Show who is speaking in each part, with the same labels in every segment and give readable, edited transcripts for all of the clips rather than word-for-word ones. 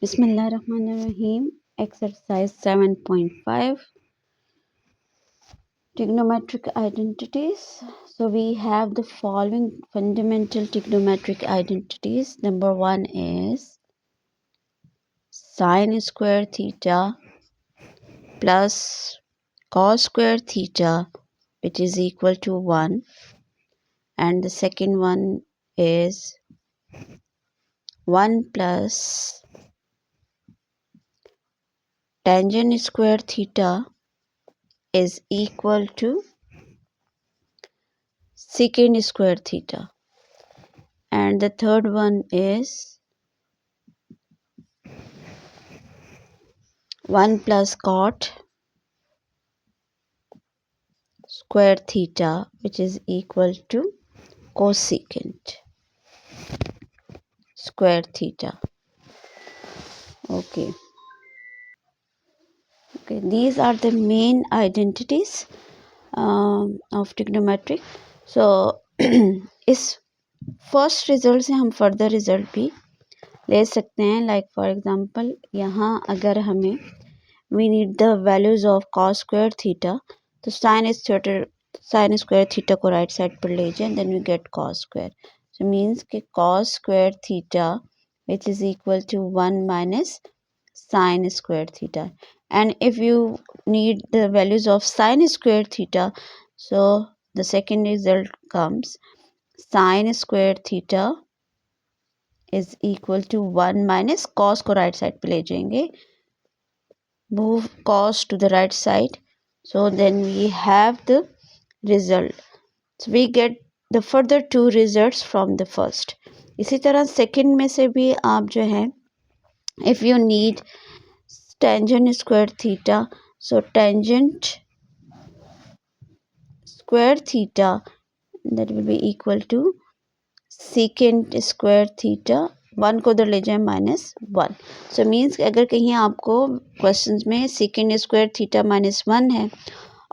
Speaker 1: Bismillahirrahmanirrahim. Exercise 7.5, trigonometric identities. So we have the following fundamental trigonometric identities. Number one is sine square theta plus cos square theta, which is equal to 1. And the second one is 1 plus tangent square theta is equal to secant square theta. And the third one is 1 plus cot square theta, which is equal to cosecant square theta. Okay, these are the main identities of trigonometric. So इस first result से हम further result भी ले सकते हैं. Like for example यहाँ अगर हमें we need the values of cos square theta, तो साइन स्क्वायर थीटा को राइट साइड पर ले जाएं, then we get cos square. So means कि cos square theta which is equal to 1 minus sine square theta. And if you need the values of sine square theta, so the second result comes sine square theta is equal to 1 minus cos को right side पे ले जाएंगे, move cos to the right side, so then we have the result. So we get the further two results from the first. इसी तरह second में से भी आप जो है, if you need tangent square theta, so tangent square theta, that will be equal to secant square theta. 1 को उधर ले जाए -1. सो मीन्स अगर कहीं आपको क्वेश्चंस में secant स्क्वायर थीटा -1 है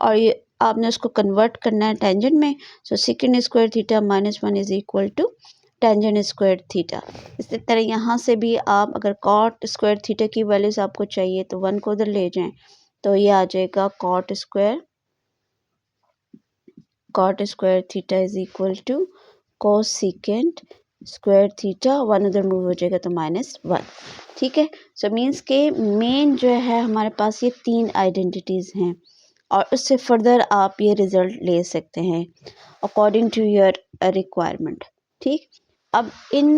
Speaker 1: और ये आपने उसको कन्वर्ट करना है टेंजेंट में, so secant square theta -1 is equal to tangent square theta. इसी तरह यहाँ से भी आप अगर कॉट स्क्वायर थीटा की वैल्यूज आपको चाहिए तो 1 को उधर ले जाएं, तो ये आ जाएगा cot square theta is equal to cosecant square theta. 1 उधर मूव हो जाएगा तो -1. ठीक है. सो मीन्स के मेन जो है हमारे पास ये 3 आइडेंटिटीज़ हैं और उससे फर्दर आप ये रिज़ल्ट ले सकते हैं अकॉर्डिंग टू योर रिक्वायरमेंट. ठीक. अब इन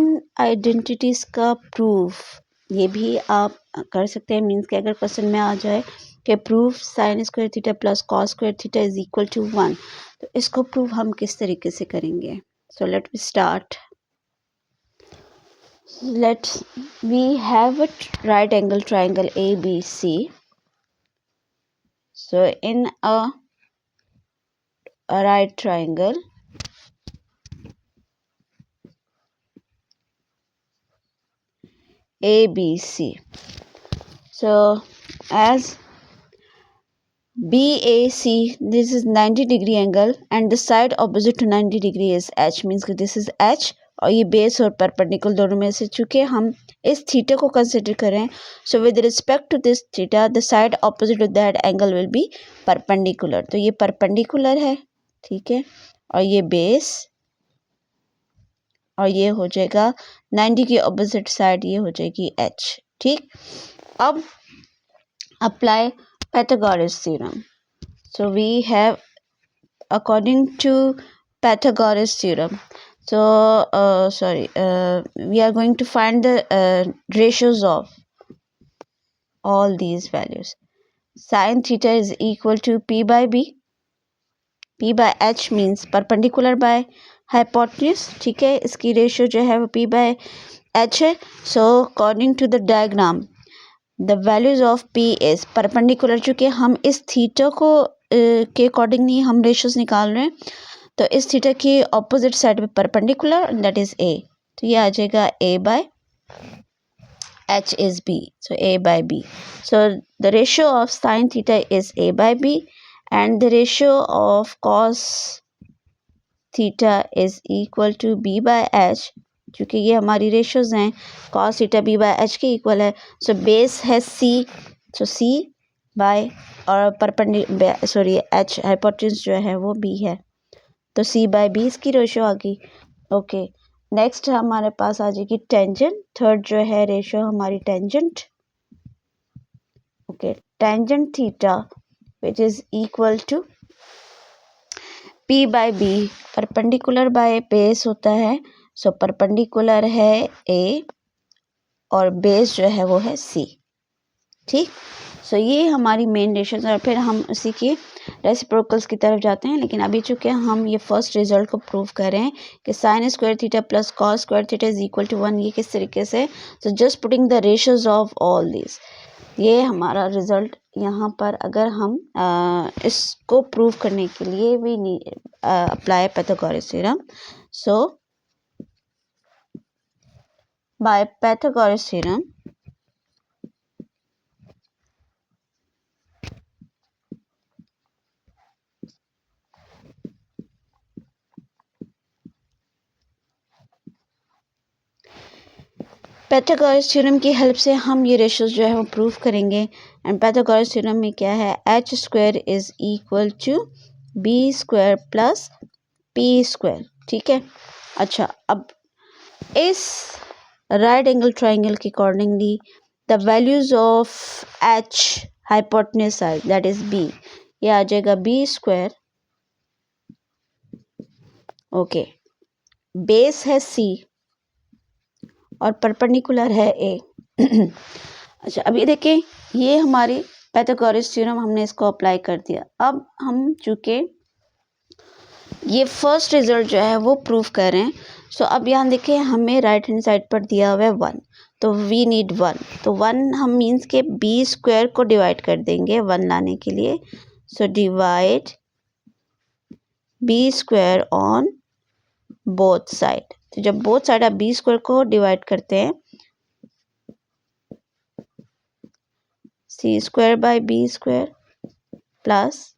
Speaker 1: आइडेंटिटीज़ का प्रूफ ये भी आप कर सकते हैं. मीन्स कि अगर क्वेश्चन में आ जाए कि proof sine square theta plus cos square theta is equal to 1, तो इसको प्रूफ हम किस तरीके से करेंगे. So let we start. We have a right angle triangle ABC. So in a right triangle, ABC. So as BAC, this is 90 degree angle and the side opposite to 90 degree is H, means कि this is H और ये base और perpendicular दोनों में से चूँकि हम इस थीटा को कंसिडर करें, so with respect to this theta the side opposite to that angle will be perpendicular. तो ये परपेंडिकुलर है. ठीक है. और ये बेस और ये हो जाएगा 90 की ऑपोजिट साइड, ये हो जाएगी H. ठीक. अब apply Pythagoras theorem. So we have, according to Pythagoras theorem, so we are going to find the ratios of all these values. Sin theta is equal to P by B. P by H means perpendicular by hypotenuse. ठीक है. इसकी ratio जो है वो P by H है. So according to the diagram, the values of P is perpendicular. चूँकि हम इस थीटा को के अकॉर्डिंग नहीं हम रेशियोज निकाल रहे हैं, तो इस थीटा की ऑपोजिट साइड पे परपेंडिकुलर, दैट इज A. तो ये आ जाएगा A by H is B. So A by B. So the ratio of sin theta is A by B and the ratio of cos theta is equal to B by H. क्योंकि ये हमारी ratios हैं, cos theta b by h के equal है। So base है c, so c by और h hypotenuse जो है वो b है, तो c बाय b इसकी रेशो आ गई। ओके, नेक्स्ट हमारे पास आ जाएगी टेंजेंट। थर्ड जो है रेशो हमारी tangent. Okay, tangent theta which is equal to p by b, perpendicular by base होता है। सो परपेंडिकुलर है a और बेस जो है वो है c। ठीक, सो ये हमारी मेन रेशोज है। फिर हम उसी के रेसिप्रोकल्स की तरफ जाते हैं, लेकिन अभी चूँकि हम ये फर्स्ट रिजल्ट को प्रूव कर रहे हैं कि sine square theta plus cos square theta is equal to 1, ये किस तरीके से, so just putting the ratios of all this, ये हमारा रिजल्ट यहाँ पर। अगर हम इसको प्रूव करने के लिए we apply Pythagoras theorem. So by Pythagoras theorem Pythagoras theorem की हेल्प से हम ये रेशोज जो है वो प्रूव करेंगे। एंड पाइथागोरस थ्योरम में क्या है, h square is equal to b square plus p square. ठीक है, अच्छा, अब इस राइट एंगल ट्राइंगल के accordingly the values of h hypotenuse side that is b, ये आ जाएगा b स्क्वायर। ओके, बेस है c और परपेंडिकुलर है a। अच्छा, अभी देखें, ये हमारी पाइथागोरस थ्योरम हमने इसको अप्लाई कर दिया। अब हम चूँकि ये फर्स्ट रिजल्ट जो है वो प्रूव कर रहे हैं, सो अब यहाँ देखें हमें राइट हैंड साइड पर दिया हुआ है 1, तो वी नीड 1, तो 1 हम मीन्स के b स्क्वायर को डिवाइड कर देंगे 1 लाने के लिए। So divide b square on both side, तो जब बोथ साइड आप b स्क्वायर को डिवाइड करते हैं, c square by b square plus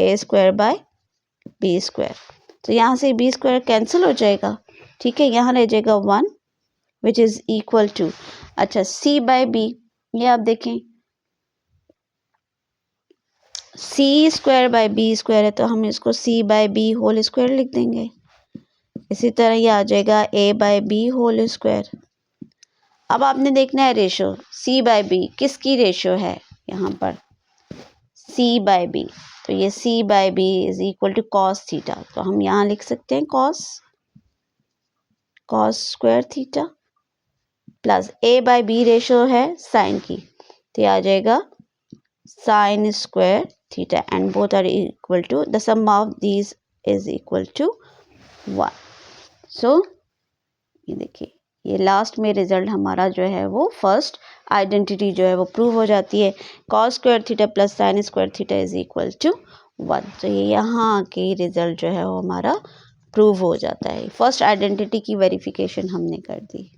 Speaker 1: a square by b square, तो यहाँ से b स्क्वायर कैंसिल हो जाएगा। ठीक है, यहाँ रह जाएगा 1 विच इज इक्वल टू, अच्छा, c बाय b, ये आप देखें c square by b square है, तो हम इसको c by b whole square लिख देंगे। इसी तरह ये आ जाएगा a by b whole square. अब आपने देखना है रेशो c बाय b किसकी रेशो है, यहाँ पर c बाय b, तो ये c by b is equal to cos theta, तो हम यहाँ लिख सकते हैं cos square theta plus a by b ratio है साइन की, तो ये आ जाएगा sine square theta and both are equal to the sum of these is equal to 1। So ये देखिए, ये लास्ट में रिजल्ट हमारा जो है वो फर्स्ट आइडेंटिटी जो है वो प्रूव हो जाती है, cos square theta plus sine square theta is equal to 1। तो ये यहाँ के रिजल्ट जो है वो हमारा प्रूव हो जाता है। फर्स्ट आइडेंटिटी की वेरिफिकेशन हमने कर दी।